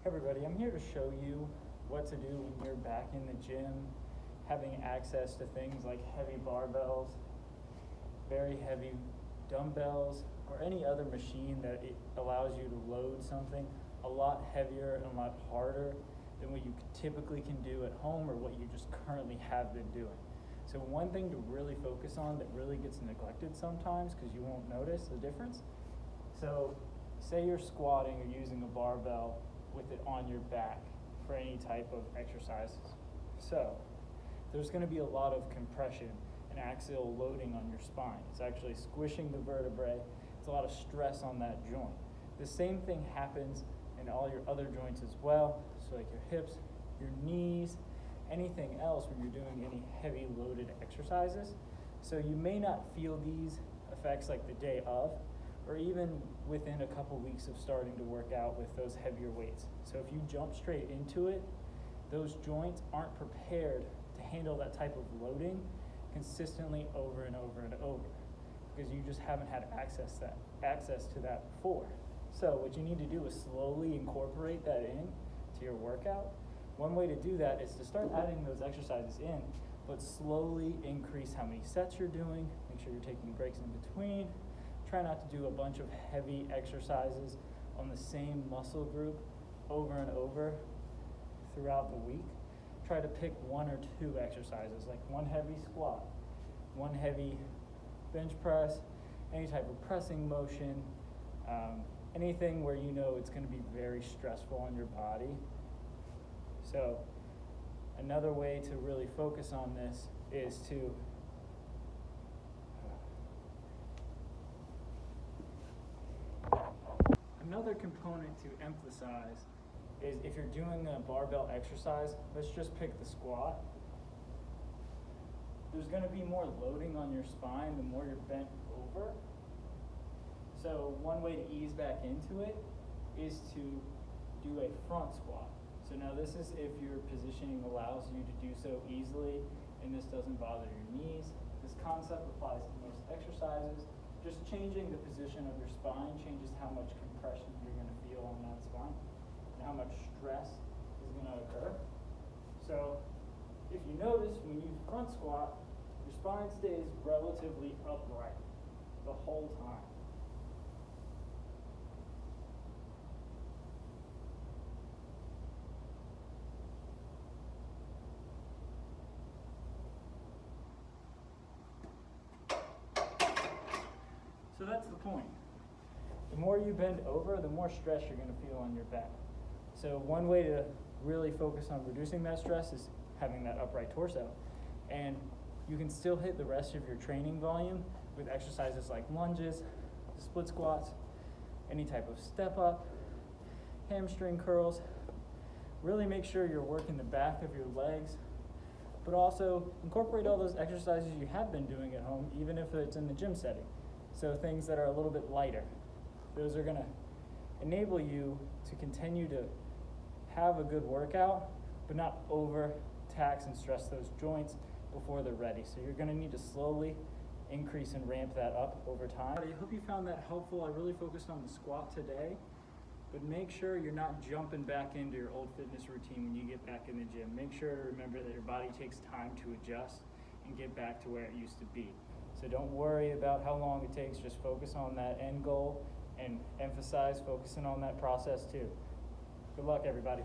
Everybody, I'm here to show you what to do when you're back in the gym, having access to things like heavy barbells, very heavy dumbbells, or any other machine that it allows you to load something a lot heavier and a lot harder than what you typically can do at home or what you just currently have been doing. So one thing to really focus on that really gets neglected sometimes because you won't notice the difference. So say you're squatting or using a barbell with it on your back for any type of exercises. So there's going to be a lot of compression and axial loading on your spine. It's actually squishing the vertebrae. It's a lot of stress on that joint. The same thing happens in all your other joints as well. So like your hips, your knees, anything else when you're doing any heavy loaded exercises. So you may not feel these effects like the day of, or even within a couple weeks of starting to work out with those heavier weights. So if you jump straight into it, those joints aren't prepared to handle that type of loading consistently over and over and over because you just haven't had access to that before. So what you need to do is slowly incorporate that in to your workout. One way to do that is to start adding those exercises in, but slowly increase how many sets you're doing. Make sure you're taking breaks in between. Try not to do a bunch of heavy exercises on the same muscle group over and over throughout the week. Try to pick one or two exercises, like one heavy squat, one heavy bench press, any type of pressing motion, anything where you know it's going to be very stressful on your body. So another way to really focus on this is to another component to emphasize is if you're doing a barbell exercise, let's just pick the squat. There's going to be more loading on your spine the more you're bent over. So one way to ease back into it is to do a front squat. So now this is if your positioning allows you to do so easily and this doesn't bother your knees. This concept applies to most exercises. Just changing the position of your spine changes how much compression you're going to feel on that spine and how much stress is going to occur. So if you notice when you front squat, your spine stays relatively upright the whole time. So that's the point. The more you bend over, the more stress you're going to feel on your back. So one way to really focus on reducing that stress is having that upright torso. And you can still hit the rest of your training volume with exercises like lunges, split squats, any type of step up, hamstring curls. Really make sure you're working the back of your legs, but also incorporate all those exercises you have been doing at home, even if it's in the gym setting. So things that are a little bit lighter. Those are going to enable you to continue to have a good workout, but not overtax and stress those joints before they're ready. So you're going to need to slowly increase and ramp that up over time. I hope you found that helpful. I really focused on the squat today, but make sure you're not jumping back into your old fitness routine when you get back in the gym. Make sure to remember that your body takes time to adjust and get back to where it used to be. So don't worry about how long it takes, just focus on that end goal and emphasize focusing on that process too. Good luck, everybody.